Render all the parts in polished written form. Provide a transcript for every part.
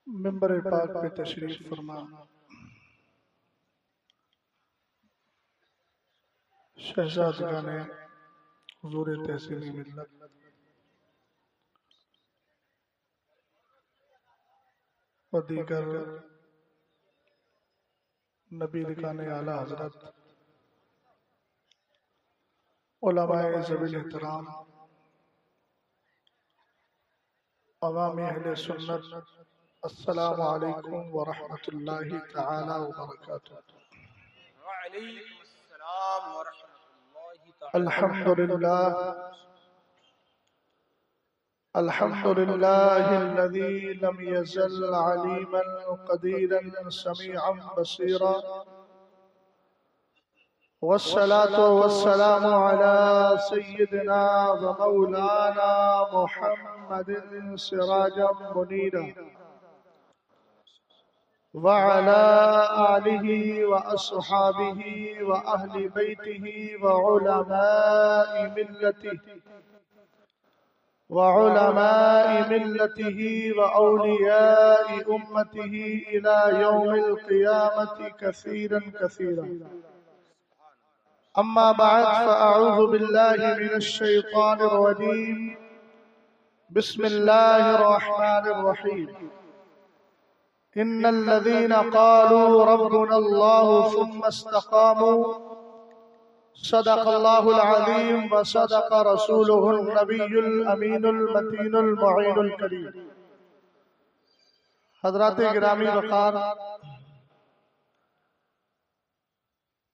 منبر پاک پہ تشریف فرما شہزادگان حضور تحسینی ملت و دیگر نبی دکان اعلی حضرت علماء ذوی الاحترام عوام اہل سنت، السلام علیکم ورحمۃ اللہ تعالی وبرکاتہ۔ وعلیکم السلام ورحمۃ اللہ تعالی الحمد لله الذي لم يزل عليما قديرا سميعا بصيرا، والصلاة والسلام على سيدنا ومولانا محمد سراجا منيرا، وعلى آله وأصحابه وأهل بيته وعلماء ملته وأولياء أمته إلى يوم القيامة كثيرا كثيرا. أما بعد، فأعوذ بالله من الشيطان الرجيم. بسم الله الرحمن الرحيم. إن الذين قالوا ربنا الله ثم استقاموا صدق الله العظيم وصدق رسوله النبي الأمين المتين المعين الكريم. حضرات گرامی وقار،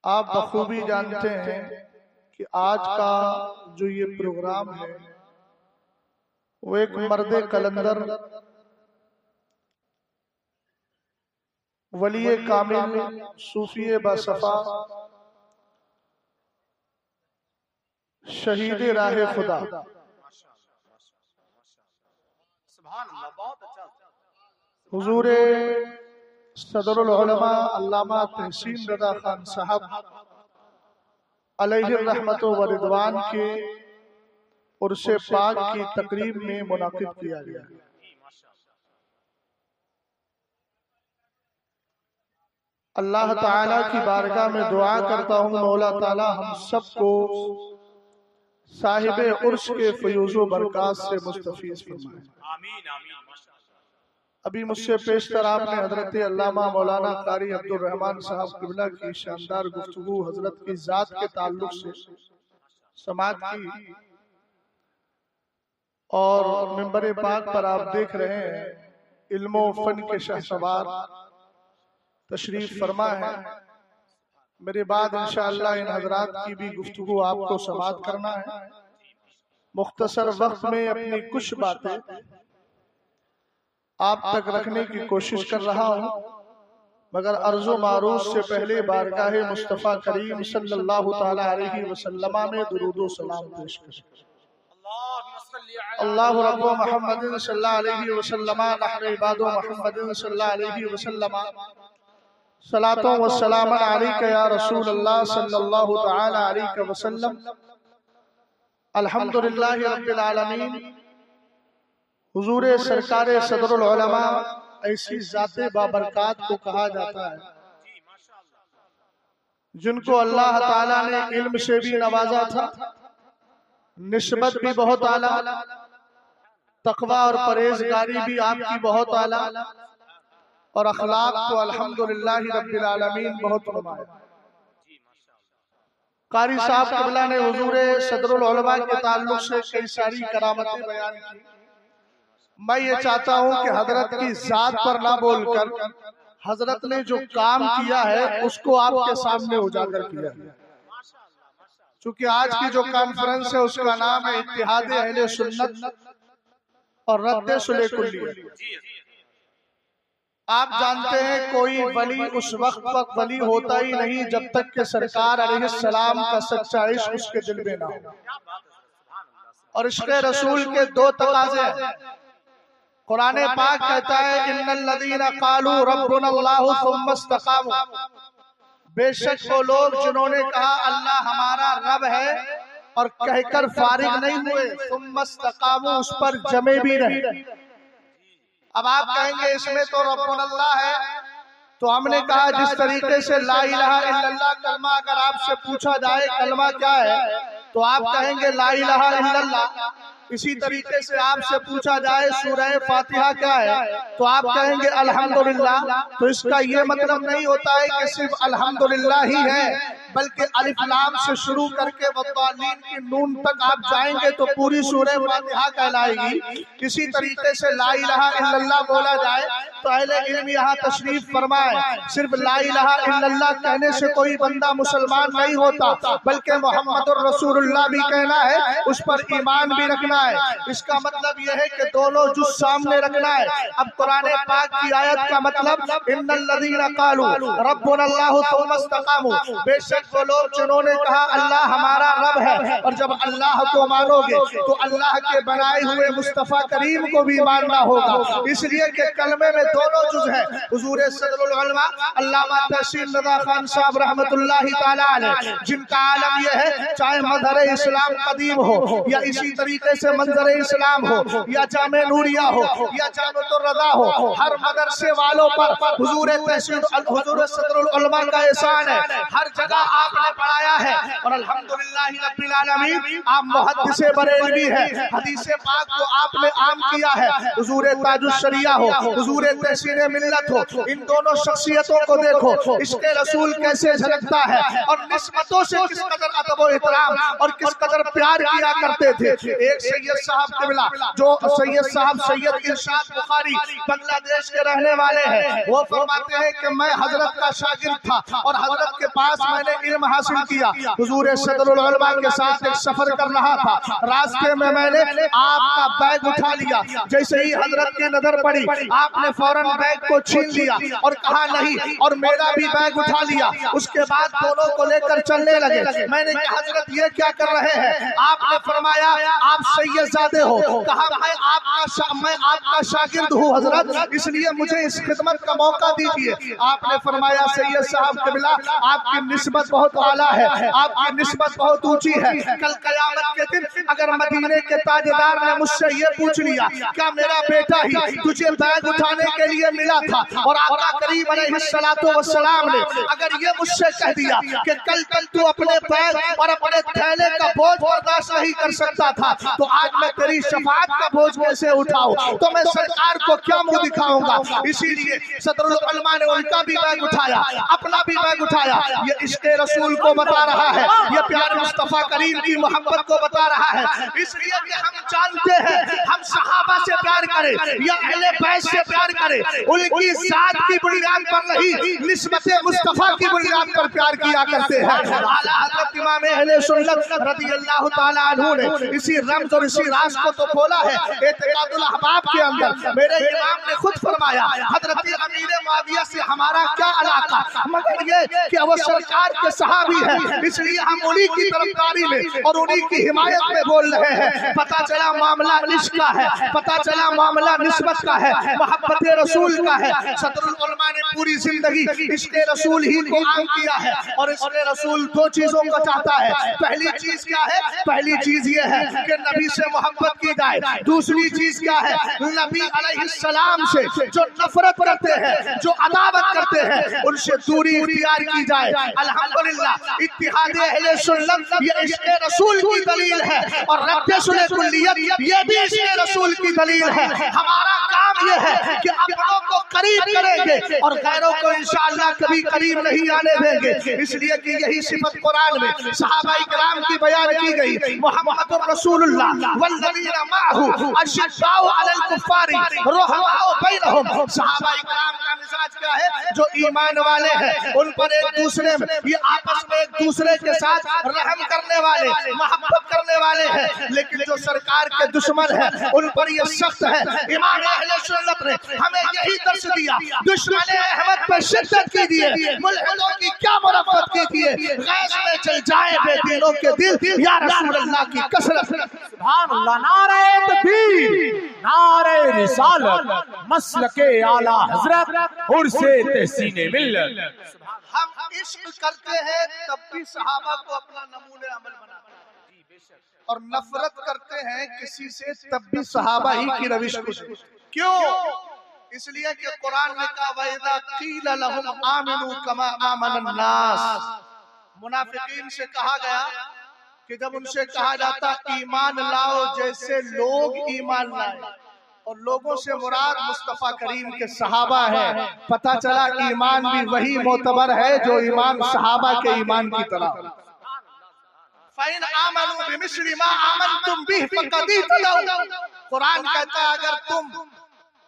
آپ بخوبی جانتے ہیں کہ آج کا جو یہ پروگرام ہے وہ ایک مرد کلندر، ولی کامل، صوفی باصفا، شہید راہ خدا، حضور صدر العلماء علامہ تحسین رضا خان صاحب علیہ الرحمت و رضوان کے عرس پاک کی تقریب میں منعقد کیا گیا۔ اللہ تعالیٰ کی بارگاہ میں دعا کرتا ہوں مولا تعالیٰ ہم سب کو صاحب عرس کے فیوز و برکات سے مستفیض فرمائے۔ ابھی مجھ سے پیشتر آپ نے حضرت علامہ مولانا قاری عبد الرحمن صاحب قبلہ کی شاندار گفتگو حضرت کی ذات کے تعلق سے سماعت کی، اور منبر پاک پر آپ دیکھ رہے ہیں علم و فن کے شہسوار تشریف فرما ہے۔ میرے بعد انشاءاللہ ان حضرات کی بھی گفتگو آپ کو سماعت کرنا ہے۔ مختصر وقت میں اپنی کچھ باتیں آپ تک رکھنے کی کوشش کر رہا ہوں، مگر عرض و معروض سے پہلے بارگاہ مصطفیٰ کریم صلی اللہ تعالی علیہ وسلم میں درود و سلام پیش کریں۔ اللہ رب محمد صلی اللہ علیہ وسلم نحن عباد محمد صلی اللہ علیہ وسلم صلاۃ و سلام علیک یا رسول اللہ صلی اللہ تعالی علیہ وسلم۔ الحمدللہ رب العالمین۔ حضور سرکار صدر العلماء ایسی ذات بابرکات کو کہا جاتا ہے جن کو اللہ تعالیٰ نے علم سے بھی نوازا تھا، نسبت بھی بہت اعلیٰ، تقوی اور پرہیزگاری بھی آپ کی بہت اعلیٰ، اور اخلاق تو الحمدللہ رب العالمین بہت نمایاں۔ قاری صاحب قبلہ نے حضور صدر العلماء کے تعلق سے کئی ساری کرامتیں بیان کی۔ میں یہ چاہتا ہوں کہ حضرت کی ذات پر نہ بول کر حضرت نے جو کام کیا ہے اس کو آپ کے سامنے اجاگر کیا ہے۔ چونکہ آج کی جو کانفرنس ہے اس کا نام ہے اتحاد اہل سنت اور رد صلح کلیہ۔ آپ جانتے ہیں کوئی ولی اس وقت تک ولی ہوتا ہی نہیں جب تک کہ سرکار علیہ السلام کا سچا عشق اس کے دل میں نہ ہو، اور عشق رسول کے دو تقاضے ہیں۔ قرآن پاک کہتا ہے ان الذین قالوا ربنا اللہ ثم استقاموا، بے شک وہ لوگ جنہوں نے کہا اللہ ہمارا رب ہے اور کہہ کر فارغ نہیں ہوئے، ثم استقاموا، اس پر جمے بھی رہے۔ اب آپ کہیں گے اس میں تو ربنا اللہ ہے، تو ہم نے کہا جس طریقے سے لا الہ الا اللہ کلمہ اگر آپ سے پوچھا جائے کلمہ کیا ہے تو آپ کہیں گے لا الہ الا اللہ، اسی طریقے سے آپ سے پوچھا جائے سورہ فاتحہ کیا ہے تو آپ کہیں گے الحمدللہ، تو اس کا یہ مطلب نہیں ہوتا ہے کہ صرف الحمدللہ ہی ہے، بلکہ الف لام سے شروع کر کے والضالین کی نون تک آپ جائیں گے تو پوری سورہ فاتحہ کہلائے گی۔ اسی طریقے سے لا الہ الا اللہ بولا جائے تو اہل علم یہاں تشریف فرمائے صرف لا الہ الا اللہ کہنے سے کوئی بندہ مسلمان نہیں ہوتا، بلکہ محمد الرسول اللہ بھی کہنا ہے، اس پر ایمان بھی رکھنا ہے۔ اس کا مطلب یہ ہے کہ دونوں جز سامنے رکھنا ہے۔ اب قرآن پاک کی آیت کا مطلب ان الذین قالوا ربنا اللہ ثم استقاموا، بے شک وہ لوگ جنہوں نے کہا اللہ ہمارا رب ہے، اور جب اللہ کو مانو گے تو اللہ کے بنائے ہوئے مصطفیٰ کریم کو بھی ماننا ہوگا، اس لیے کہ کلمے میں دونوں جز ہیں۔ حضور صدر العلماء علامہ تحسین رضا خان صاحب رحمت اللہ تعالیٰ علیہ، جن کا عالم یہ ہے چاہے مظہر اسلام قدیم ہو یا اسی طریقے سے منظر اسلام ہو یا جامع نوریہ ہو یا جامع الرضا ہو، ہر مدرسے والوں پر حضور صدر العلماء کا احسان ہے، ہر جگہ آپ نے پڑھایا ہے، اور الحمدللہ رب العالمین آپ محدث بریلوی ہیں، حدیث پاک کو آپ نے عام کیا ہے۔ حضور تاج الشریعہ ہو، حضور تحسین ملت ہو، ان دونوں شخصیتوں کو دیکھو، عشق رسول کیسے جھلکتا ہے، اور نسبتوں سے کس قدر ادب و احترام اور کس قدر پیار کیا کرتے تھے۔ ایک سید صاحب قبلہ جو سید صاحب سید ارشاد بخاری بنگلہ دیش کے رہنے والے ہیں، وہ فرماتے ہیں کہ میں حضرت کا شاگرد تھا اور حضرت کے پاس میں نے علم حاصل کیا۔ حضور صدر العلماء کے ساتھ ایک سفر کر رہا تھا، راستے میں میں نے آپ کا بیگ اٹھا لیا، جیسے ہی حضرت کی نظر پڑی آپ نے فوراً بیگ کو چھین لیا اور کہا نہیں، اور میرا بھی بیگ اٹھا لیا۔ اس کے بعد دونوں کو لے کر چلنے لگے۔ میں نے کہا حضرت یہ کیا کر رہے ہیں؟ آپ نے فرمایا آپ سید زادے ہو۔ کہا میں آپ کا شاگرد ہوں حضرت، اس لیے مجھے اس خدمت کا موقع دیجیے۔ آپ نے فرمایا سید صاحب قبلہ آپ کی نسبت بہت اعلیٰ ہے، آپ کی نسبت بہت اونچی ہے، کل قیامت کے دن اگر مدینے کے تاجدار نے مجھ سے یہ پوچھ لیا کیا میرا بیٹا ہی تجھے بیگ اٹھانے کے لیے ملا تھا، اور آقا کریم علیہ السلام نے اگر یہ مجھ سے کہہ دیا کہ کل تک تو اپنے بیگ اور اپنے تھیلے کا بوجھ برداشت نہیں کر سکتا تھا، تو آج میں تیری شفاعت کا بوجھ کیسے اٹھاؤں؟ تو میں سرکار کو کیا منہ دکھاؤں گا؟ اسی لیے صدر العلماء نے ان کا بھی بیگ اٹھایا، اپنا بھی بیگ اٹھایا۔ یہ عشق رسول کو بتا رہا ہے، یہ پیار مصطفیٰ کریم کی محبت کو بتا رہا ہے، اس لیے کہ ہم جانتے ہیں ہم صحابہ سے پیار کریں یا اہل بیت سے پیار کریں، ان کی ذات کی بنیاد پر نہیں، نسبت مصطفیٰ کی بنیاد پر پیار کیا کرتے ہیں۔ اعلیٰ حضرت امام اہل سنت رضی اللہ تعالیٰ عنہ نے اسی رمز اور اسی راز کو تو کھولا ہے اعتقاد الاحباب کے اندر۔ میرے امام نے خود فرمایا حضرت امیر معاویہ سے ہمارا کیا علاقہ، مگر یہ کہ وہ سرکار کے صحابی ہیں، اس لیے ہم انہی کی طرفداری میں اور انہی کی حمایت میں بول رہے ہیں۔ پتہ چلا معاملہ عشق کا ہے، پتہ چلا معاملہ نسبت کا ہے، محبت رسول کا ہے۔ صدر العلماء نے پوری زندگی عشق رسول ہی کو عام کیا ہے، اور عشق رسول دو چیزوں کو چاہتا ہے۔ پہلی چیز کیا ہے؟ پہلی چیز یہ ہے کہ نبی سے محبت کی جائے۔ دوسری چیز کیا ہے؟ نبی علیہ السلام سے جو نفرت کرتے ہیں، جو عداوت کرتے ہیں، ان سے دوری اختیار کی جائے۔ الحمدللہ اتحاد اہل سنت یہ عشق رسول کی دلیل ہے، اور رد سنت کلیت یہ بھی عشق رسول کی دلیل ہے۔ ہمارا کام یہ ہے کہ اپنوں کو قریب کریں گے اور غیروں کو انشاءاللہ کبھی قریب نہیں آنے دیں گے، اس لیے کہ یہی صفت قرآن میں صحابہ کرام کی بیان کی گئی۔ محمد رسول اللہ والذین معہ اشداء علی الکفار رحماء بینہم۔ صحابہ کرام کا مزاج کیا ہے؟ جو ایمان والے ہیں ان پر ایک دوسرے میں یہ آپس میں ایک دوسرے کے ساتھ رحم کرنے والے، محبت کرنے والے ہیں، لیکن جو سرکار کے دشمن ہیں ان پر یہ سخت ہے۔ امام اہل سنت نے ہمیں یہی درس دیا، دشمن احمد پر شدت کیجیے، ملحدوں کی کیا مرفت کیجیے، غیظ میں چل جائیں بے دینوں کے دل، یا رسول اللہ کی کثرت۔ سبحان اللہ، نعرہ تکبیر، نعرہ رسالت، مسلک اعلیٰ حضرت، عرس تحسین ملت۔ ہم عشق کرتے ہیں تب بھی صحابہ کو اپنا نمونہ عمل بناتے ہیں، اور نفرت کرتے ہیں کسی سے تب بھی صحابہ ہی کی روش کو۔ کیوں؟ اس لیے کہ قرآن نے کہا وَإِذَا قِيلَ لَهُمْ آمِنُوا كَمَا آمَنَ النَّاسِ، منافقین سے کہا گیا کہ جب ان سے کہا جاتا ایمان لاؤ جیسے لوگ ایمان لائے، اور لوگوں سے مراد مصطفیٰ کریم کے صحابہ ہے، پتہ چلا ایمان بھی وہی معتبر ہے جو ایمان صحابہ کے ایمان کی طرح۔ فَإِنْ آمَنُوا بِمِثْلِ مَا آمَنْتُمْ بِهِ فَقَدْ اهْتَدَوْا، قرآن کہتا ہے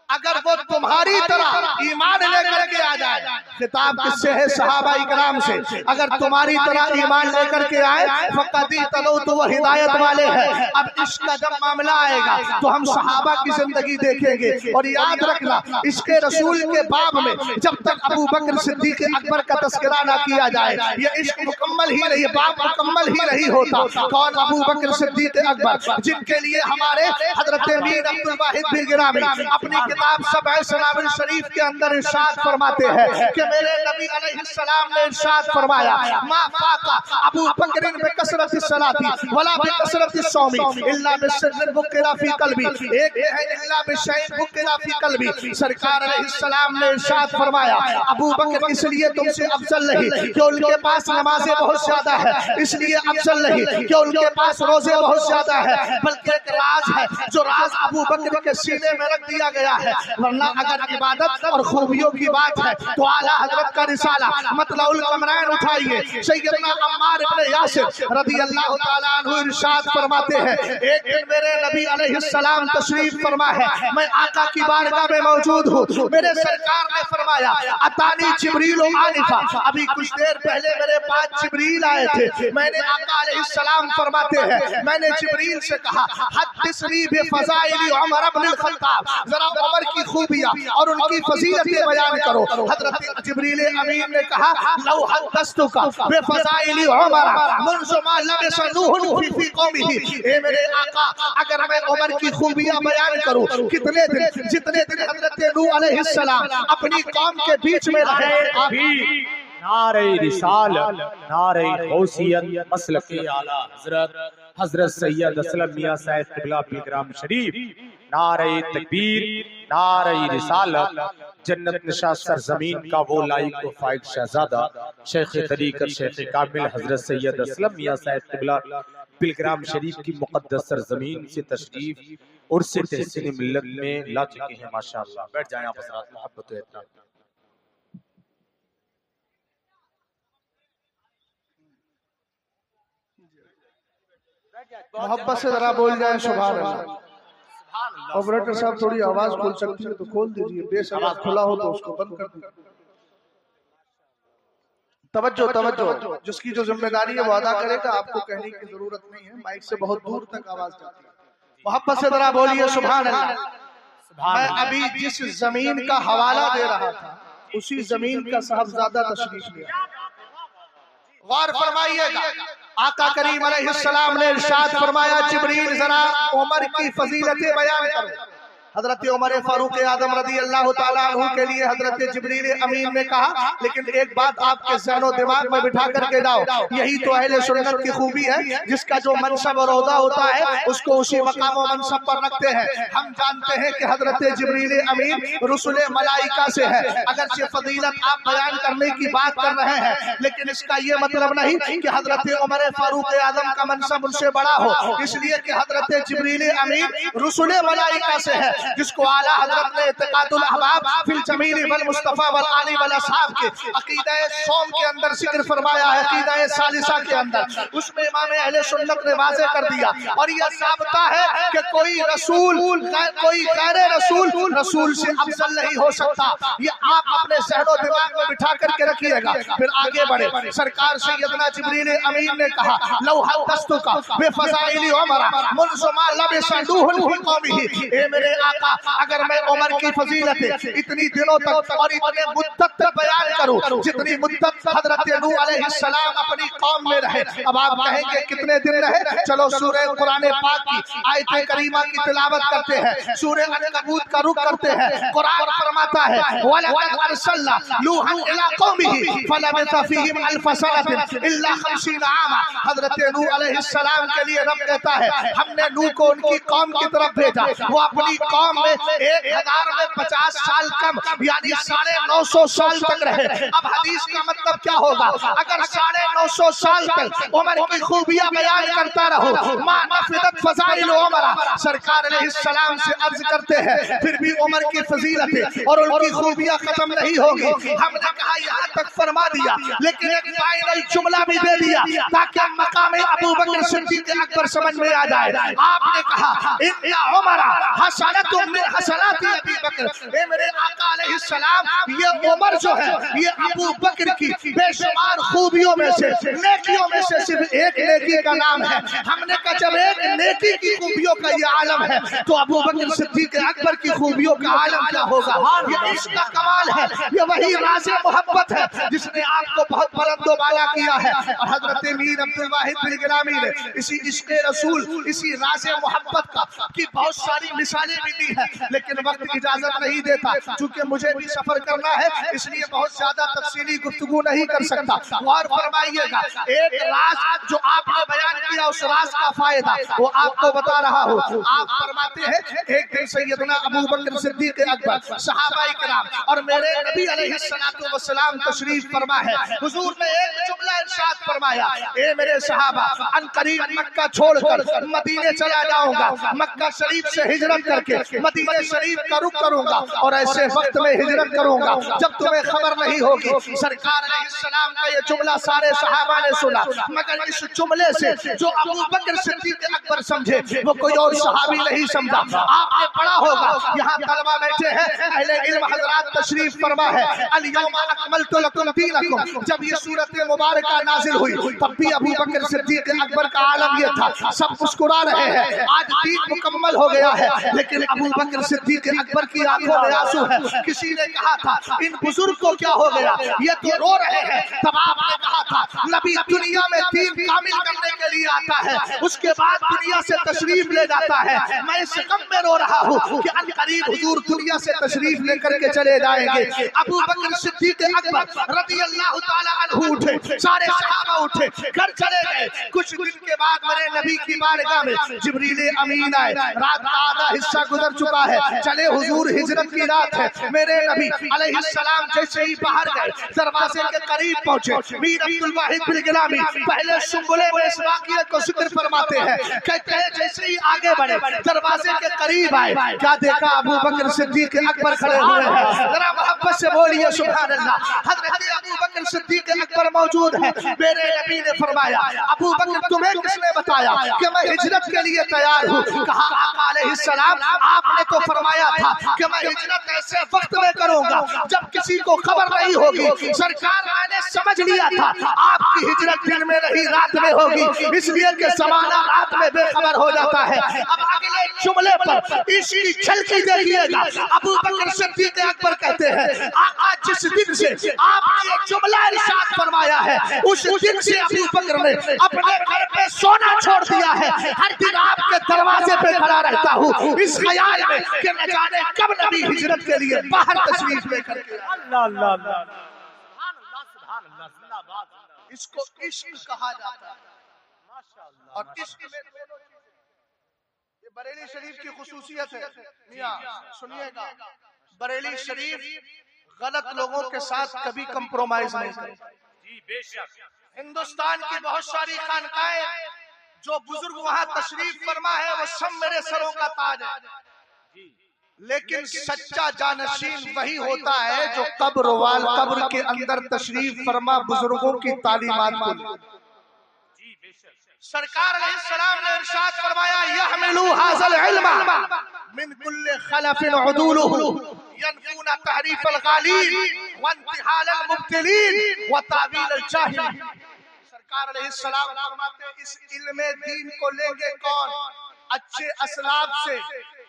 اگر وہ تمہاری طرح ایمان لے کر کے آ جائے، خطاب کس سے ہے؟ صحابہ اکرام سے، اگر تمہاری طرح ایمان لے کر کے آئے فقط تلو تو وہ ہدایت والے ہیں۔ اب عشق کا جب معاملہ آئے گا تو ہم صحابہ کی زندگی دیکھیں گے، اور یاد رکھنا عشق رسول کے باب میں جب تک ابو بکر صدیق اکبر کا تذکرہ نہ کیا جائے یہ عشق مکمل ہی نہیں، باب مکمل ہی نہیں ہوتا۔ کون؟ ابو بکر صدیق اکبر، جن کے لیے ہمارے حضرت میر عبد الواحد بن گرامی اپنی کتاب سبع سنابل شریف کے اندر ارشاد فرماتے ہیں کہ میرے نبی علیہ السلام نے ارشاد فرمایا ما فاقا ابو بکر بکثرت الصلاۃ ولا بکثرت الصوم الا بسر بقرا فی قلبی، ایک ہے الا بشیء بقرا فی قلبی۔ سرکار علیہ السلام نے ارشاد فرمایا ابو بکر اس لیے تم سے افضل نہیں کہ ان کے پاس نمازیں بہت زیادہ ہے، اس لیے افضل نہیں کہ ان کے پاس روزے بہت زیادہ ہے، بلکہ ایک راز ہے جو راز ابو بکر کے سینے میں رکھ دیا گیا ہے۔ ورنہ اگر عبادت اور خوبیوں کی بات ہے تو اعلیٰ حضرت کا رسالہ مطلع القمرین اٹھائیے، سیدنا عمار بن یاسر رضی اللہ تعالیٰ عنہ ارشاد فرماتے ہیں ایک دن میرے نبی علیہ السلام تشریف فرما ہے، میں آقا کی بارگاہ میں موجود ہوں، میرے سرکار نے فرمایا اتانی جبریل آنفا، ابھی کچھ دیر پہلے میرے پاس جبریل آئے تھے۔ میں نے آقا علیہ السلام فرماتے ہیں میں نے جبریل سے کہا حدثنی بفضائل عمر بن الخطاب، ذرا عمر کی خوبیاں اور ان کی فضیلتیں بیان کرو۔ حضرت جبریل امین نے کہا لو حدثتک بفضائل عمر منذ ما لبث نوح فی قومہ، اے میرے آقا اگر میں عمر کی خوبیاں بیان کروں کتنے دن، جتنے دن حضرت نوح علیہ السلام اپنی قوم کے بیچ میں رہے۔ نعرہ رسالت، نعرہ غوثیت، مسلک اعلیٰ حضرت حضرت سید اسلم میاں صاحب قبلہ پلگرام شریف، نعرہ تکبیر، نعرہ رسالت، جنت نشاں سرزمین کا وہ لائق و فائق شہزادہ شیخ طریقت شیخ کامل حضرت سید اسلم میاں صاحب قبلہ پلگرام شریف کی مقدس سرزمین سے تشریف اور سے تحسین ملت میں لا چکے ہیں۔ ماشاءاللہ بیٹھ جائیں آپ حضرات، محبت و احترام۔ محبت سے ذرا بول جائیں سبحان اللہ۔ آپریٹر صاحب تھوڑی آواز کھول سکتی ہے تو کھول دیجئے، بیس آواز کھلا ہو تو اس کو بند کر دیجئے۔ توجہ توجہ، جس کی جو ذمہ داری ہے وہ ادا کرے گا، آپ کو کہنے کی ضرورت نہیں ہے، مائک سے بہت دور تک آواز جاتی ہے۔ محبت سے ذرا بولیے سبحان اللہ۔ میں ابھی جس زمین کا حوالہ دے رہا تھا اسی زمین کا صاحبزادہ تشریف لیا، غور فرمائیے گا۔ آقا کریم علیہ السلام نے ارشاد فرمایا جبریل ذرا عمر کی فضیلتیں بیان کرو۔ حضرت عمر فاروق اعظم رضی اللہ تعالیٰ عنہ کے لیے حضرت جبریل امین نے کہا لیکن ایک بات آپ کے ذہن و دماغ میں بٹھا کر کے لاؤ، یہی تو اہل سنت کی خوبی ہے، جس کا جو منصب اور عہدہ ہوتا ہے اس کو اسی مقام و منصب پر رکھتے ہیں۔ ہم جانتے ہیں کہ حضرت جبریل امین رسول ملائکہ سے ہے، اگرچہ فضیلت آپ بیان کرنے کی بات کر رہے ہیں لیکن اس کا یہ مطلب نہیں کہ حضرت عمر فاروق اعظم کا منصب ان سے بڑا ہو، اس لیے کہ حضرت جبریل امین رسول ملائکہ سے ہے، جس کو اعلیٰ حضرت نے اعتقاد الاحباب فی الجمیل والمصطفیٰ والآل والاصحاب کے عقیدہ سوم کے اندر ذکر فرمایا ہے، عقیدہ ثالثہ کے اندر اس میں امام اہل سنت نے واضح کر دیا، اور یہ ثابتہ ہے کہ کوئی رسول کوئی غیر رسول سے افضل نہیں ہو سکتا۔ یہ آپ اپنے ذہن و دماغ میں بٹھا کر کے رکھیے گا۔ پھر آگے بڑھے، سرکار سیدنا جبریل امین نے کہا لو حدثتک بفضائل عمر منذ ما لبث نوح فی قومہ، اے میرے آقا اگر میں عمر کی فضیلتیں اتنی دنوں تک اور اتنے مدت تک بیان کروں جتنی مدت حضرت نوح علیہ السلام اپنی قوم میں رہے، اب آپ کہیں گے کتنے دن رہے؟ چلو سورہ قرآن پاک کی آیت کریمہ کی تلاوت کرتے ہیں، سورہ عنکبوت کا رخ کرتے ہیں۔ قرآن فرماتا ہے وَلَقَدْ أَرْسَلْنَا نُوحًا إِلَىٰ قَوْمِهِ فَلَبِثَ فِيهِمْ أَلْفَ سَنَةٍ إِلَّا 50 عَامًا۔ حضرت نوح علیہ السلام کے لیے رب کہتا ہے ہم نے نوح کو ان کی قوم کی طرف بھیجا، وہ اپنی قوم میں 1000 میں 50 سال کم یعنی 950 سال تک رہے. اب حدیث کا مطلب کیا ہوگا؟ اگر 950 سال تک عمر کی خوبیاں بیان کرتا رہو ما نفدت فضائل عمر. سرکار علیہ السلام سے عرض کرتے ہیں پھر بھی عمر کی فضیلتیں اور ان کی خوبیاں ختم نہیں ہوگی. ہم نے کہا یہاں تک فرما دیا لیکن ایک فائنل جملہ بھی دے دیا تاکہ مقام ابو بکر صدیق اکبر سمجھ میں آ جائے. آپ نے کہا ان عمر حسنۃ من حسنات ابی بکر. اے میرے آقا علیہ السلام یہ عمر جو ہے یہ ابو بکر کی بے شمار خوبیوں میں سے نیکیوں میں سے صرف ایک نیکی کا نام ہے. ہم نے کہا جب ایک نیکی کی خوبیوں کا یہ عالم ہے تو ابو بکر صدیق اکبر کی خوبیوں کا عالم کیا ہوگا؟ یہ عشق کا کمال ہے. یہ وہی راز محبت ہے جس نے آپ کو بہت بلند و بالا کیا ہے. اور حضرت میر عبد الواحد بن گرامی نے اسی عشق رسول اسی راز محبت کی بہت ساری مثالیں بھی دی ہیں لیکن وقت اجازت نہیں دیتا. چونکہ مجھے بھی سفر کرنا ہے اس لیے بہت زیادہ تفصیلی گفتگو نہیں کر سکتا. غور فرمائیے گا ایک راز جو آپ نے بیان کیا اس راز کا فائدہ وہ آپ کو بتا رہا ہوں. آپ فرماتے ہیں ایک دن سیدنا ابو بکر صدیق اکبر صحابہ کرام اور میرے نبی علیہ السلام تشریف فرما ہے. حضور نے ایک جملہ ارشاد فرمایا اے میرے صحابہ ان قریب مکہ چھوڑ کر مدینے چلا جاؤں گا. مکہ شریف سے ہجرت کر کے مدینے شریف کا رخ کروں گا اور ایسے وقت میں ہجرت کروں گا جب تمہیں خبر نہیں ہوگی. سرکار علیہ السلام کا یہ جملہ سارے صحابہ نے سنا مگر اس جملے سے جو ابو بکر صدیق اکبر سمجھے وہ کوئی اور صحابی نہیں سمجھا. آپ نے پڑھا ہوگا یہاں طلبہ بیٹھے ہیں اہل علم حضرات تشریف فرما ہے الیوم اکملت لکم دینکم. جب یہ سورت مبارکہ نازل ہوئی تب بھی ابو بکر صدیق اکبر کا عالم یہ تھا سب مسکرا رہے ہیں آج دین مکمل ہو گیا ہے لیکن ابو بکر صدیق اکبر کی آنکھوں میں آنسو ہے. کسی نے کہا تھا ان بزرگ کو کیا ہو گیا یہ تو رو رہے ہیں. تب آپ نے کہا تھا نبی دنیا میں دین کامل کرنے کے لیے آتا ہے اس کے بعد دنیا سے تشریف لے جاتا ہے. میں اس غم میں رو رہا ہوں کہ ان قریب حضور دنیا سے تشریف لے کر کے چلے جائیں گے. ابو بکر صدیق اکبر رضی اللہ تعالی عنہ اٹھے سارے صحابہ اٹھے گھر چلے گئے. کچھ دن کے بعد میرے نبی کی بارگاہ میں جبریل امین آئے. رات کا آدھا حصہ گزر چکا ہے چلے حضور ہجرت کی رات ہے. میرے نبی علیہ السلام جیسے ہی باہر گئے دروازے کے قریب پہنچے میر عبد الواحد بن گرامی پہلے شنگلے میں اس واقعے کو ذکر فرماتے ہیں کہتے ہیں جیسے ہی آگے بڑھے دروازے کے قریب آئے کیا دیکھا ابو بکر صدیق اکبر کھڑے ہوئے ہیں. ذرا محبت سے بولیے سبحان اللہ. حضرت ابو بکر صدیق اکبر موجود ہے. میرے نبی نے فرمایا ابو بکر تمہیں کس نے بتایا کہ میں ہجرت کے لیے تیار ہوں؟ کہا آقا علیہ السلام آپ نے تو فرمایا تھا کہ میں ہجرت ایسے وقت میں کروں گا جب کسی کو خبر نہیں ہوگی. سرکار میں نے سمجھ لیا تھا آپ کی ہجرت دن میں نہیں رات میں ہوگی اس لیے کہ زمانہ رات میں بے خبر ہو جاتا ہے. اب اگلے جملے پر اس کی جھلکی دیکھیے گا. ابو بکر صدیق اکبر کہتے ہیں آقا جس دن سے آپ نے ایک جملہ ارشاد فرمایا ہے اس دن سے ابو بکر نے اپنے گھر پہ سونا چھوڑ دیا ہے. ہر دن آپ کے دروازے پہ کھڑا رہتا ہوں اس خیال میں کہ نہ جانے کب نبی ہجرت کے لیے باہر تشریف لے کر کے. اللہ اللہ اللہ سبحان اللہ زندہ باد. اس کو عشق کہا جاتا ہے. اور عشق میں دونوں چیزیں یہ بریلی شریف کی خصوصیت ہے. میاں سنیے گا بریلی شریف غلط لوگوں کے ساتھ کبھی کمپرومائز نہیں کرتا. جی بے شک ہندوستان کی بہت ساری خانقاہیں جو بزرگ وہاں تشریف فرما ہے وہ سب میرے سروں کا تاج ہے لیکن سچا جانشین وہی ہوتا ہے جو قبر کے اندر تشریف فرما بزرگوں کی تعلیمات کو. سرکار علیہ السلام نے ارشاد فرمایا یحملوا ھذا العلم من کل خلف عدوله ينفون تحریف الغالین وانتحال المبتلین وتعویل الجاہلین. سرکار علیہ السلام فرماتے ہیں اس علم دین کو لیں گے کون؟ اچھے اسلاف سے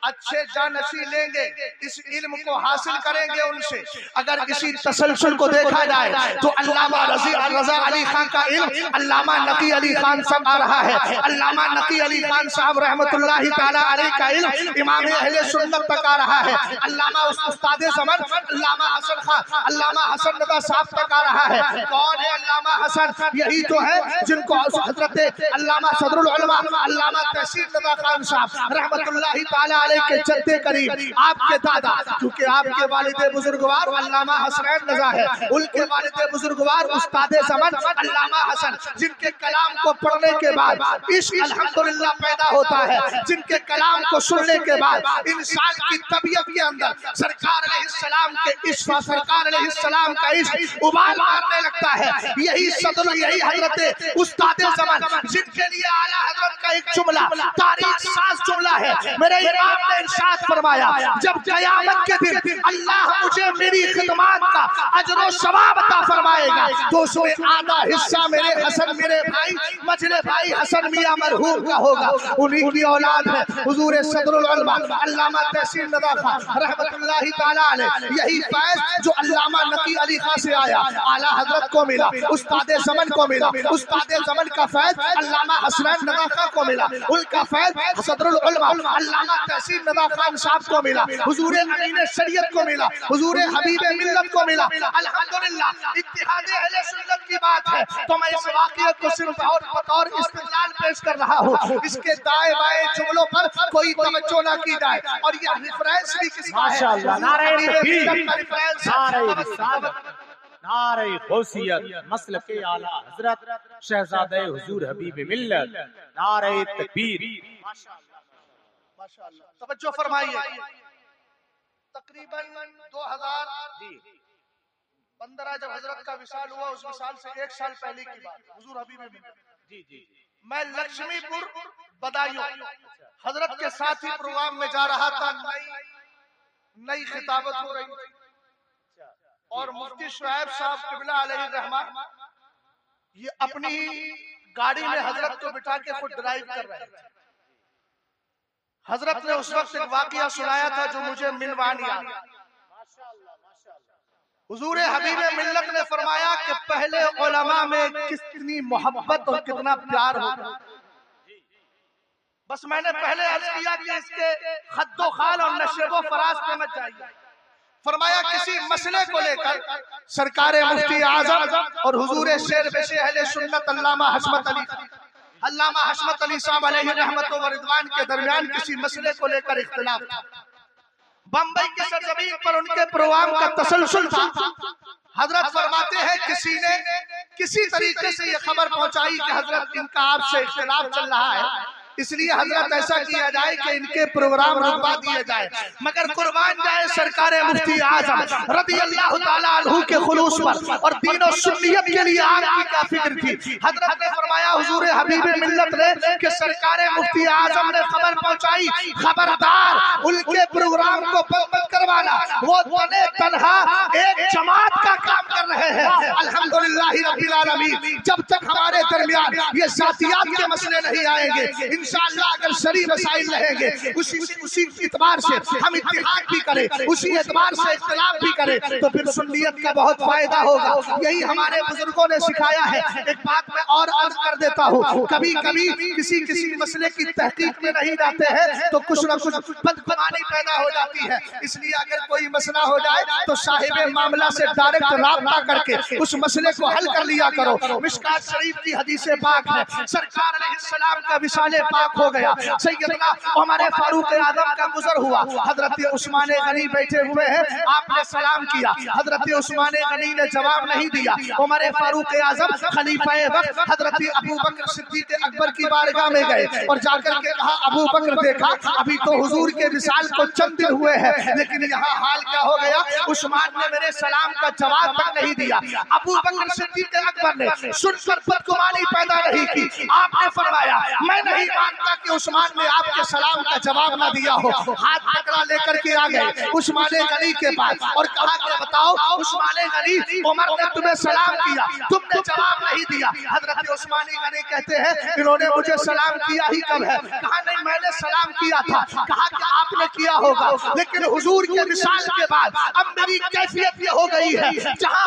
اچھے جانشی لیں گے اس علم کو حاصل کریں گے ان سے. اگر کسی تسلسل کو دیکھا جائے تو علامہ رضا علی خان کا علم علامہ نقی علی خان صاحب آ رہا ہے. علامہ نقی علی خان صاحب رحمت اللہ تعالی علیہ کا علم امام اہل سنت تک آ رہا ہے. علامہ استاد زمن علامہ حسن خان علامہ حسن رضا صاحب تک آ رہا ہے. کون ہے علامہ حسن؟ یہی تو ہے جن کو حضرت علامہ صدر العلماء علامہ تحسین رضا خان صاحب رحمت اللہ تعالی علیہ کے جد قریب آپ کے دادا، کیونکہ آپ کے والد بزرگوار علامہ حسنین رضا ہے، ان کے والد بزرگوار استاد زمن علامہ حسن، جن کے کلام کو پڑھنے کے بعد عشق الحمدللہ پیدا ہوتا ہے، جن کے کلام کو سننے کے بعد انسان کی طبیعت کے اندر سرکار علیہ السلام کے عشق، سرکار علیہ السلام کا عشق ابال مارنے لگتا ہے۔ یہی صدر، یہی حضرت استاد زمن، جن کے لیے اعلیٰ حضرت کا ایک جملہ تاریخ ساز جملہ ہے، میرے امام نے ارشاد فرمایا جب قیامت کے دن اللہ مجھے میری خدمات کا اجر و ثواب عطا فرمائے گا تو اس میں آدھا حصہ میرے حسن، میرے بھائی مجلے بھائی حسن میاں مرحوم کا ہوگا، انہی کی اولاد ہے حضور صدر العلماء علامہ تحسین رضا خان رحمت اللہ تعالی علیہ۔ یہی فیض جو علامہ نقی علی خان سے آیا اعلیٰ حضرت کو ملا، استاد زمن کو ملا، استاد زمن کا فیض علامہ حسنین رضا خان کو ملا، ان کا فیض صدر العلماء علامہ تحسین رضا خان صاحب کو ملا، حضور امین شریعت کو ملا، حضور حبیب ملت کو ملا۔ الحمدللہ اتحاد اہل سنت کی بات ہے تو میں اس واقعے کو صرف اور بطور استدلال پیش کر رہا ہوں، اس کے دائیں بائیں جملوں پر کوئی توجہ نہ کی جائے، اور یہ ریفرنس بھی کس کا ہے؟ ماشاءاللہ، نعرہ تکبیر، نعرہ رسالت، نعرہ غوثیت، مسلک اعلیٰ حضرت شہزادہ حضور حبیب ملت، نعرہ تکبیر۔ ماشاءاللہ توجہ فرمائیے، تقریباً 2015 جب حضرت کا وصال ہوا، اس وصال سے 1 سال پہلے کی بات، حضور حبیب ملت، میں لکشمی پور بدایوں حضرت کے ساتھ ہی پروگرام میں جا رہا تھا، نئی خطابت ہو رہی اور مفتی شعیب صاحب قبلہ علیہ الرحمہ یہ اپنی گاڑی میں حضرت کو بٹھا کے خود ڈرائیو کر رہے تھے۔ حضرت نے اس وقت ایک واقعہ سنایا تھا جو مجھے منوان یاد ہے۔ حضور حبیب ملت نے فرمایا کہ پہلے علماء میں کتنی محبت اور کتنا پیار ہوتا، بس میں نے پہلے عرض کیا کہ اس کے خد و خال اور نشیب و فراز پہ مت جائیے۔ فرمایا کسی مسئلے کو لے کر سرکار مفتی اعظم اور حضور شیر بش اہل سنت علامہ حشمت علی صاحب علیہ رحمت و رضوان کے درمیان کسی مسئلے کو لے کر اختلاف تھا۔ بمبئی کی سرزمین پر ان کے پروگرام کا تسلسل تھا۔ حضرت فرماتے ہیں کسی نے کسی طریقے سے یہ خبر پہنچائی کہ حضرت ان کا آپ سے اختلاف چل رہا ہے، اس لیے حضرت ایسا کیا جائے کہ ان کے پروگرام رکوا دیے جائے، مگر قربان جائے سرکار مفتی اعظم رضی اللہ تعالیٰ عنہ کے خلوص پر اور دین و سنیت کے لیے آپ کی کیا فکر تھی۔ حضرت نے فرمایا حضور حبیب ملت نے کہ سرکار مفتی اعظم نے خبر پہنچائی، خبردار ان کے پروگرام کو بند کروانا، وہ تنے تنہا ایک جماعت کا کام کر رہے ہیں۔ الحمدللہ رب العالمین، جب تک ہمارے درمیان یہ ذاتیات کے مسئلے نہیں آئیں گے انشاءاللہ اگر شرعی مسائل رہیں گے اسی اعتبار سے ہم اتحاد بھی کریں، اسی اعتبار سے اختلاف بھی کریں تو پھر سنیت کا بہت فائدہ ہوگا۔ یہی ہمارے بزرگوں نے سکھایا ہے۔ ایک بات میں اور عرض کر دیتا ہوں، کبھی کبھی کسی مسئلے کی تحقیق میں نہیں جاتے ہیں تو کچھ نہ کچھ بدگمانی پیدا ہو جاتی ہے، اس لیے اگر کوئی مسئلہ ہو جائے تو صاحب معاملہ سے ڈائریکٹ رابطہ کر کے اس مسئلے کو حل کر لیا کرو۔ مشکات شریف کی حدیث پاک ہے، سرکار علیہ السلام کا وصال پاک ہو گیا، سیدنا عمر فاروق اعظم کا گزر ہوا، حضرت عثمان غنی بیٹھے ہوئے ہیں، آپ نے سلام کیا، حضرت عثمان غنی نے جواب نہیں دیا، عمر فاروق اعظم خلیفہ وقت حضرت ابو بکر صدیق اکبر کی بارگاہ میں گئے اور جا کر کے کہا ابو بکر دیکھا ابھی تو حضور کے وصال کو چند دن ہوئے ہیں لیکن یہاں حال کیا ہو گیا، عثمان نے میرے سلام کا جواب تک نہیں دیا۔ ابو بکر صدیق اکبر نے سن کر بدگمانی پیدا نہیں کی، آپ نے فرمایا میں نہیں مانتا کہ عثمان نے آپ کے سلام کا جواب نہ دیا ہو۔ ہاتھ پکڑا لے کر کے آ گئے عثمان غنی کے پاس اور کہا کہ بتاؤ عثمان غنی، عمر نے تمہیں سلام کیا، تم نے جواب نہیں دیا۔ حضرت عثمان غنی کہتے ہیں انہوں نے مجھے سلام کیا ہی کب ہے؟ کہا نہیں میں نے سلام کیا تھا۔ کہا کہ آپ نے کیا ہوگا لیکن حضور کے وصال کے بعد اب میری کیفیت یہ ہو گئی ہے جہاں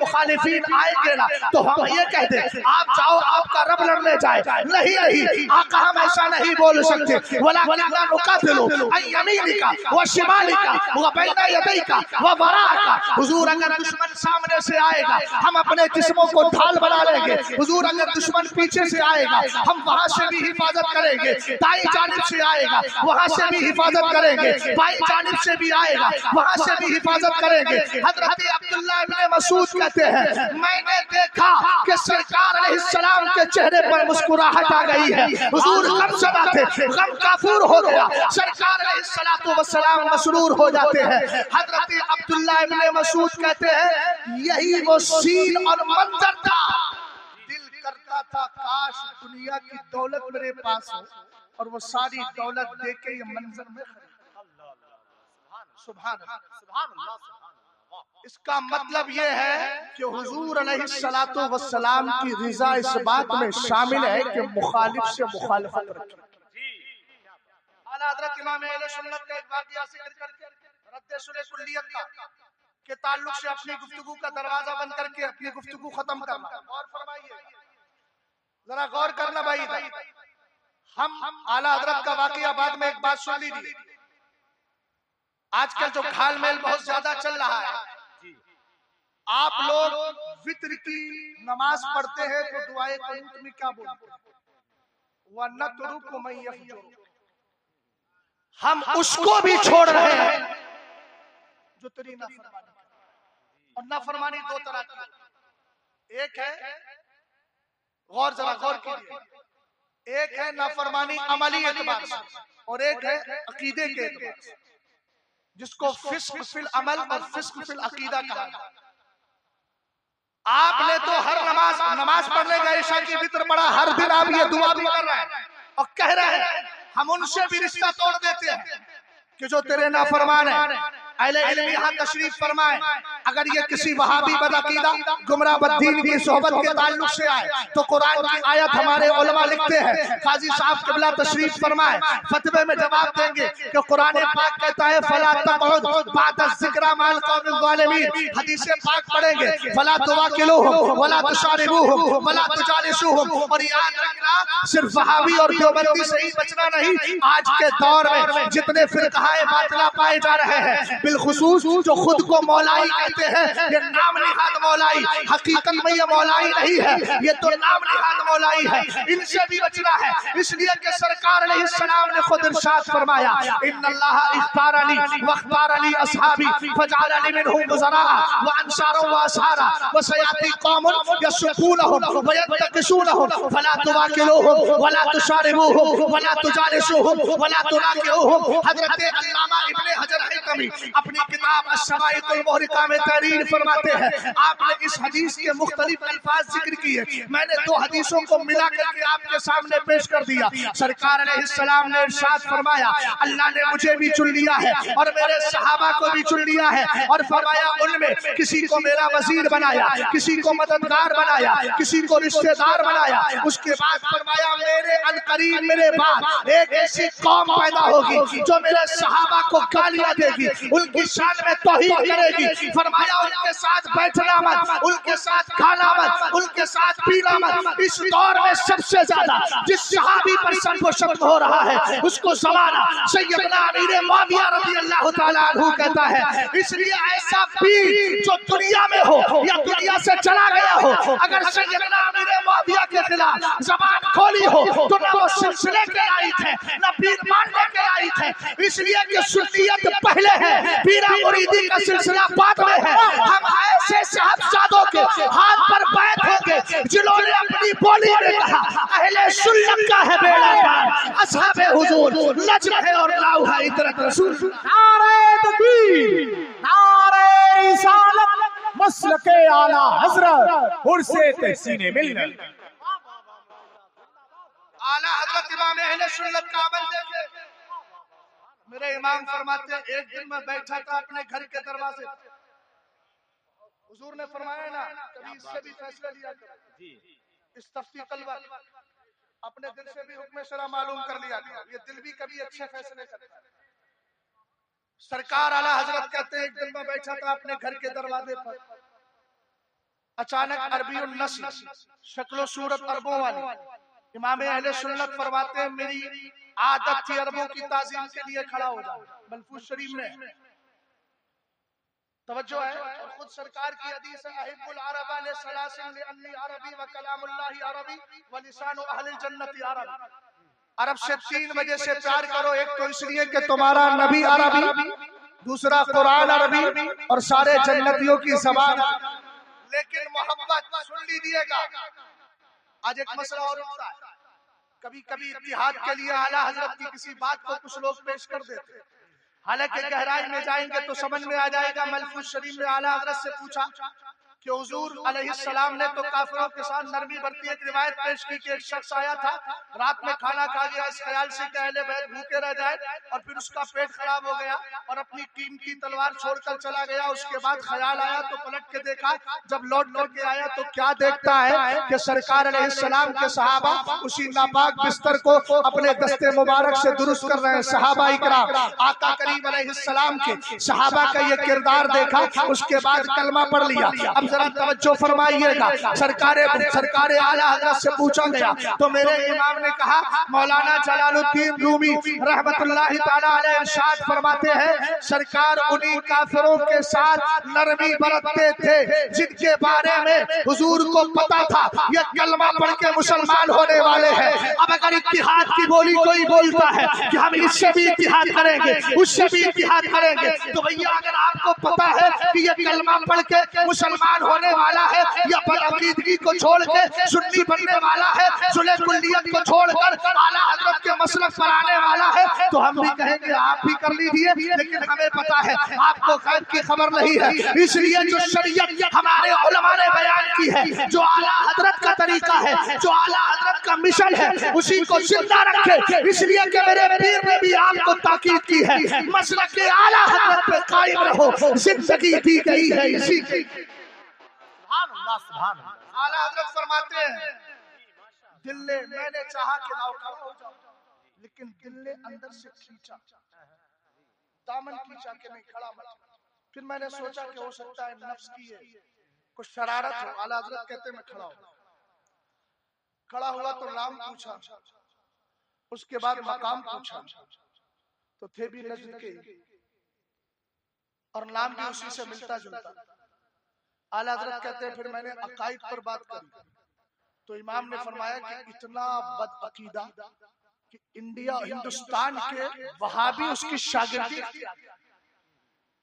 مخالفین آئیں گے نا تو ہم یہ کہہ دیں آپ جاؤ آپ کا رب لڑنے جائے. نہیں آقا ہم ایسا نہیں بول سکتے. وَلَكِنَّا نُقَاتِلُ عَنْ يَمِينِكَ وَشِمَالِكَ وَبَيْنَ يَدَيْكَ وَوَرَاءَكَ. حضور اگر دشمن سامنے سے آئے گا ہم اپنے جسموں کو ڈھال بنا لیں گے. حضور اگر دشمن پیچھے سے آئے گا ہم وہاں سے بھی حفاظت کریں گے. دائیں جانب سے آئے گا وہاں سے بھی حفاظت کریں گے. بائیں جانب سے بھی آئے گا وہاں سے بھی حفاظت کریں گے. حضرت عبداللہ ابن مسعود کہتے ہیں میں نے دیکھا کہ سرکار علیہ السلام کے چہرے پر مسکراہٹ آ گئی ہے. حضور غم زدہ تھے, غم کافور ہو گیا. سرکار علیہ السلام مسرور ہو جاتے ہیں. حضرت عبداللہ ابن مسعود کہتے ہیں یہی وہ سین اور منظر تھا. دل کرتا تھا کاش دنیا کی دولت میرے پاس ہو اور وہ ساری دولت دے کے یہ منظر میں سبحان اللہ. اس کا مطلب یہ ہے کہ حضور علیہ السلام کی رضا اس بات میں شامل ہے کہ مخالف سے مخالفت رکھیں. اعلیٰ حضرت امام اہل سنت کا ایک واقعہ ذکر کر کے رد سلح کلیت کا کے تعلق سے اپنی گفتگو کا دروازہ بند کر کے اپنی گفتگو ختم کرنا. غور فرمائیے, ذرا غور کرنا بھائی. ہم اعلیٰ حضرت کا واقعہ بعد میں ایک بات سن لیجیے. آج کل جو گھال میل بہت زیادہ چل رہا ہے, آپ لوگ وتر کی نماز پڑھتے ہیں تو دعائے قنوت میں کیا بولتے ہیں؟ وَنَتْرُكُ مَن يَفْجُرُ. ہم اس کو بھی چھوڑ رہے ہیں جو تیری نافرمانی کرے. اور نافرمانی دو طرح کی, ایک ہے ذرا غور کیجیے, ایک ہے نافرمانی عملی اعتبار سے اور ایک ہے عقیدے کے اعتبار سے, جس کو فسق فی العمل اور فسق فی العقیدہ کہا ہے. آپ نے تو ہر نماز پڑھنے کا عشاء کی وتر پڑھا, ہر دن آپ یہ دعا بھی کر رہے ہیں اور کہہ رہے ہیں ہم ان سے بھی رشتہ توڑ دیتے ہیں کہ جو تیرے نافرمان ہیں. اہل علم یہاں تشریف فرمائیں, اگر یہ کسی وہابی بدعقیدہ گمراہ بددین کی صحبت کے تعلق سے آئے تو قرآن کی آیت ہمارے علماء لکھتے ہیں. قاضی صاحب قبلہ تشریف فرمائیں, فتوے میں جواب دیں گے کہ قرآن پاک کہتا ہے فلا تقعد بعد الذکر مع القوم الظالمین. حدیث پاک پڑھیں گے فلا تواکلوہم ولا تشاربوہم ولا تجالسوہم. اور یاد رکھنا صرف وہابی اور دیوبندی سے ہی بچنا نہیں, آج کے دور میں جتنے فرقہ باطلہ پائے جا رہے ہیں بالخصوص جو خود کو مولائی کہتے ہیں, یہ نام نہاد مولائی, حقیقت میں یہ مولائی نہیں ہے, یہ تو نام نہاد مولائی ہے. ان سے بھی بچنا ہے, اس لیے کہ سرکار علیہ السلام نے خود ارشاد فرمایا ان اللہ اختارنی واختارنی اصحابی فجعلنی منہم وزراء وانصارا واصحارا وسیاتی قوم یسبونہم وینتقصونہم فلا تواکلوہم ولا تشاربوہم ولا تجالسوہم ولا تناکعوہم. حضرت علامہ ابن حجر حتمی اپنی کتاب الشوائط المحرقہ میں تحریر فرماتے ہیں, آپ نے اس حدیث کے مختلف الفاظ ذکر کیے, میں نے دو حدیثوں کو ملا کر کے آپ کے سامنے پیش کر دیا. سرکار علیہ السلام نے ارشاد فرمایا اللہ نے مجھے بھی چن لیا ہے اور میرے صحابہ کو بھی چن لیا ہے, اور فرمایا ان میں کسی کو میرا وزیر بنایا, کسی کو مددگار بنایا, کسی کو رشتہ دار بنایا. اس کے بعد فرمایا میرے عنقریب میرے بعد ایک ایسی قوم پیدا ہوگی جو میرے صحابہ کو گالیاں دے گی, ان کی شان میں توہین کرے گی. فرمایا ان کے ساتھ بیٹھنا مت, ان کے ساتھ کھانا مت, ان کے ساتھ پینا مت. اس دور میں سب سے زیادہ جس صحابی پر سب و شتم ہو رہا ہے اس کو زمانہ سیدنا امیر معاویہ رضی اللہ تعالیٰ عنہ کہتا ہے. اس لیے ایسا پیر جو دنیا میں ہو یا دنیا سے چلا گیا ہو, اگر سیدنا امیر معاویہ کے خلاف زبان کھولی ہو تو نہ وہ سلسلے کے آئی تھے نہ پیر ماننے کے آئی تھے. اس لیے کہ سنیت پہلے ہے, پیرا مریدی کا سلسلہ بعد میں ہے. ہم ایسے صاحبزادوں کے ہاتھ پر بیعت ہوں گے جنہوں نے اپنی بولی میں کہا اہل سنت کا ہے بیڑا پار, اصحاب حضور نجم ہے اور لاؤ ہے اطرت رسول. نعرہ تکبیر, نعرہ رسالت, مسلک اعلی حضرت, عرص تحسین ملت. اعلیٰ حضرت امام اہل سنت کا عمل دیکھے. میرے امام فرماتے ہیں ایک دن میں بیٹھا تھا اپنے گھر کے دروازے, حضور نے فرمایا نا کبھی اس سے بھی فیصلہ لیا کرو, استفتی قلبک, اپنے دل سے بھی حکم شرع معلوم کر لیا کرو. یہ دل بھی کبھی اچھے فیصلے کرتا ہے. سرکار اعلیٰ حضرت کہتے ہیں ایک دن میں بیٹھا تھا اپنے گھر کے دروازے پر، اچانک عربی النسل، شکل و صورت عربوں والی، امام اہل سنت فرماتے ہیں میری عادت تھی عربوں کی تعظیم کے لیے کھڑا ہو جاؤں، ملفوظ شریف میں توجہ ہے، اور خود سرکار کی حدیث ہے احب العرب لثلاث لانی عربی وکلام اللہ عربی ولسان اہل الجنت عربی، عرب سے 3 وجہ سے پیار کرو، ایک تو اس لیے کہ تمہارا نبی عربی، دوسرا قرآن عربی، اور سارے جنتیوں کی زبان، لیکن محبت سن لیجیے گا۔ آج ایک مسئلہ اور ہوتا ہے، کبھی کبھی اتحاد کے لیے اعلیٰ حضرت کی کسی بات کو کچھ لوگ پیش کر دیتے ہیں، حالانکہ گہرائی میں جائیں گے تو سمجھ میں آ جائے گا۔ ملفوظ شریف میں اعلیٰ حضرت سے پوچھا کہ حضور علیہ السلام نے تو کافروں کے ساتھ نرمی برتی، ایک روایت پیش کی کہ ایک شخص آیا تھا، رات میں کھانا کھا گیا اس خیال سے کہ اہل بیت بھوکے رہ جائے، اور پھر اس کا پیٹ خراب ہو گیا اور اپنی قیمتی تلوار چھوڑ کر چلا گیا۔ اس کے بعد خیال آیا تو پلٹ کے دیکھا، جب لوٹ کر کے آیا تو کیا دیکھتا ہے کہ سرکار علیہ السلام کے صحابہ اسی ناپاک بستر کو اپنے دستے مبارک سے درست کر رہے ہیں۔ صحابہ اکرام آقا کریم علیہ السلام کے صحابہ کا یہ کردار دیکھا، اس کے بعد کلمہ پڑھ لیا۔ اب ذرا توجہ فرمائیے گا، سرکار اعلیٰ حضرت سے پوچھا گیا تو میرے امام نے کہا، مولانا جلال الدین رومی رحمت اللہ تعالی علیہ ارشاد فرماتے ہیں سرکار انہی کافروں کے ساتھ نرمی برتتے تھے جن کے بارے میں حضور کو پتا تھا یہ کلمہ پڑھ کے مسلمان ہونے والے ہیں۔ اب اگر اتحاد کی بولی کوئی بولتا ہے کہ ہم اس سے بھی اتحاد کریں گے اس سے بھی اتحاد کریں گے، تو بھیا اگر آپ کو پتا ہے کہ یہ کلمہ پڑھ کے مسلمان ہونے والا ہے یا بدعقیدگی کو چھوڑ کے سنی بننے والا ہے، صلح کلیت کو چھوڑ کر اعلیٰ حضرت کے مسلک پر آنے والا ہے، تو ہم بھی کہیں گے آپ بھی کر لیجئے، لیکن ہمیں پتا ہے آپ کو غیب کی خبر نہیں ہے، اس لیے جو شریعت ہمارے علماء نے بیان کی ہے، جو اعلیٰ حضرت کا طریقہ ہے، جو اعلیٰ حضرت کا مشن ہے، اسی کو زندہ رکھے۔ اس لیے کہ میرے پیر نے بھی آپ کو تاکید کی ہے، مسلک اعلیٰ حضرت پہ قائم رہو، زندگی دی گئی ہے اسی کی۔ اعلیٰ حضرت فرماتے ہیں دل نے میں نے چاہا کہ نوکر ہو جاؤں، لیکن دل نے اندر سے کھینچا، دامن کھینچا کہ میں کھڑا مت۔ پھر میں نے سوچا کہ ہو سکتا ہے نفس کی ہے کچھ شرارت ہو۔ اعلیٰ حضرت کہتے میں کھڑا ہوں، کھڑا ہوا تو نام پوچھا، اس کے بعد مقام پوچھا تو تھے بھی نجد کے اور نام بھی اسی سے ملتا جلتا۔ اعلیٰ حضرت کہتے ہیں پھر میں نے عقائد پر بات کری تو امام نے فرمایا کہ اتنا بد عقیدہ کہ انڈیا ہندوستان کے وہابی اس کی شاگردی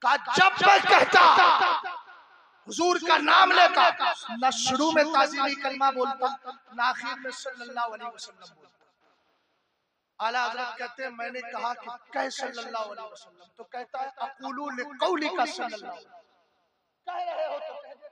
کا جب میں کہتا حضور کا نام لیتا، نہ شروع میں تعظیمی کلمہ بولتا نہ آخر میں صلی اللہ علیہ وسلم بولتا۔ اعلیٰ حضرت کہتے ہیں میں نے کہا کہ کہہ صلی اللہ علیہ وسلم، تو کہتا ہے اقولو لقولک صلی اللہ علیہ وسلم، کہہ رہے ہو تو کہہ دے۔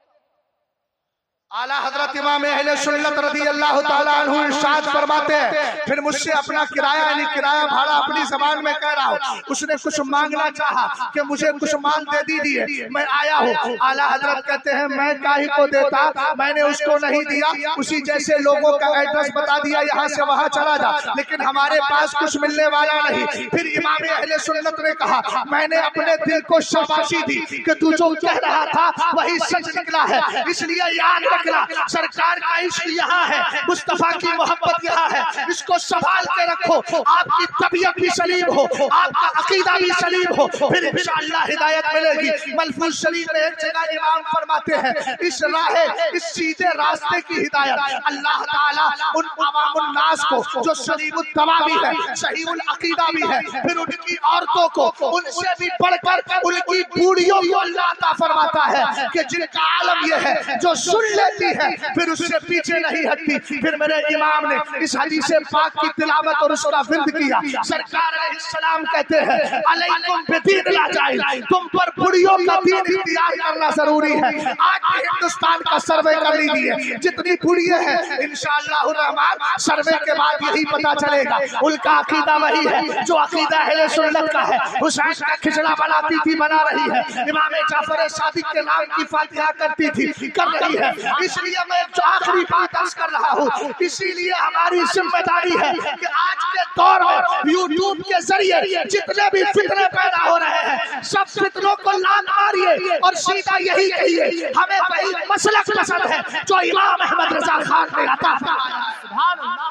اعلیٰ حضرت امام اہل سنت رضی اللہ تعالیٰ عنہ ارشاد فرماتے ہیں پھر مجھ سے اپنا کرایہ یعنی کرایہ بھاڑا اپنی زبان میں کہہ رہا ہوں، اس نے کچھ مانگنا چاہا کہ مجھے کچھ مال دے دیجیے، میں آیا ہوں۔ اعلیٰ حضرت کہتے ہیں میں کاہی کو دیتا، میں نے اس کو نہیں دیا، اسی جیسے لوگوں کا ایڈریس بتا دیا یہاں سے وہاں چلا جا، لیکن ہمارے پاس کچھ ملنے والا نہیں۔ پھر امام اہل سنت نے کہا میں نے اپنے دل کو شاباشی دی کہ تو جو کہہ رہا تھا وہی سچ نکلا ہے، اس لیے یاد سرکار کا عشق یہاں ہے، مصطفیٰ کی محبت یہاں ہے، اس کو سنبھال کے رکھو، آپ کی طبیعت بھی سلیم ہو، آپ کا عقیدہ بھی سلیم ہو، پھر انشاءاللہ ہدایت ملے گی۔ ملفوظ شریف میں ایک جگہ امام فرماتے ہیں اس راہ اس سیدھے راستے کی ہدایت اللہ تعالیٰ ان عوام الناس کو جو سلیم التوا بھی ہے، صحیح العقیدہ بھی ہے، پھر ان کی عورتوں کو ان سے بھی بڑھ کر ان کی بوڑھیوں کو اللہ عطا فرماتا ہے کہ جن کا عالم یہ ہے جو سن لیتی ہے پھر اس سے پیچھے نہیں ہٹتی۔ پھر میرے امام نے اس حدیث پاک کی تلاوت اور اس کا ورد کیا۔ سرکار علیہ السلام کہتے ہیں علیکم بدین لاجائز، تم پر بڑھیوں کا دین اختیار کرنا ضروری ہے۔ آج بھی ہندوستان کا سروے کر لیجیے، جتنی بڑھیاں ہیں انشاءاللہ الرحمن سروے کے بعد یہی پتا چلے گا ان کا عقیدہ وہی ہے جو عقیدہ اہل سنت کا ہے۔ حسین کا کھچڑا بناتی تھی، بنا رہی ہے، امام جعفر صادق کے نام کی فاتحہ کرتی تھی، کر رہی ہے۔ اس لیے میں جو آخری بات عرض کر رہا ہوں، اسی لیے ہماری ذمہ داری ہے کہ آج کے دور میں یوٹیوب کے ذریعے جتنے بھی فتنے پیدا ہو رہے ہیں سب فتنوں کو لات ماریے اور سیدھا یہی کہیے ہمیں وہی مسلک پسند ہے جو امام احمد رضا خان نے عطا فرمایا۔ سبحان اللہ۔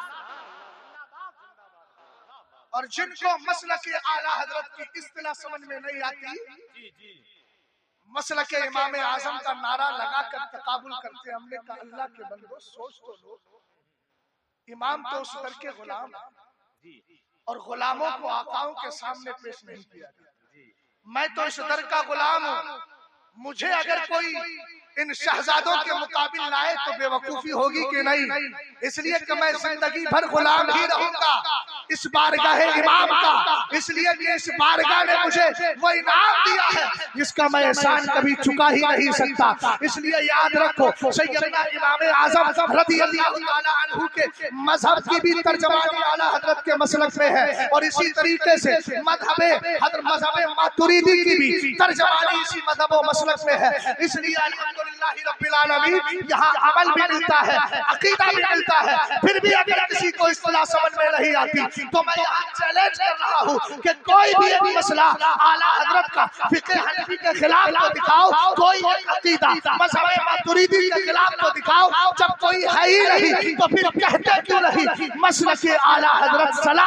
اور جن کو مسلک اعلیٰ حضرت کی اصطلاح سمجھ میں نہیں آتی مسلک امام اعظم کا نعرہ لگا کر تقابل کرتے، ہم نے کہا اللہ کے بندو سوچ تو لو، امام تو اس در کے غلام اور غلاموں کو آقاؤں کے سامنے پیش نہیں کیا گیا، میں تو اس در کا غلام ہوں، مجھے اگر کوئی ان شہزادوں کے مقابل لائے تو بے وقوفی ہوگی کہ نہیں، اس لیے کہ میں زندگی بھر غلام ہی رہوں گا اس بارگاہ امام کا، اس لیے کہ اس بارگاہ نے مجھے وہ انعام دیا ہے جس کا میں احسان کبھی چکا ہی نہیں سکتا۔ اس لیے یاد رکھو سیدنا امام اعظم رضی اللہ تعالیٰ عنہ کے مذہب کی بھی ترجمانی اعلیٰ حضرت کے مسلک میں ہے، اور اسی طریقے سے مذہب ماتریدی کی بھی ترجمانی اسی مذہب و مسلک میں ہے۔ اس لیے الحمدللہ رب العالمین یہاں عمل بھی ملتا ہے، عقیدہ بھی ملتا ہے، پھر بھی اگر کسی کو اصطلاح سمجھ میں نہیں آتی تو میں یہاں چیلنج کر رہا ہوں کہ کوئی بھی ایک مسئلہ اعلیٰ حضرت کا فقہ حنفی کے خلاف تو دکھاؤ، کوئی ایک عقیدہ مذہب ماتریدی کے خلاف تو دکھاؤ، جب کوئی ہے ہی نہیں تو پھر کہتے کیوں نہیں مسلک اعلیٰ حضرت سلام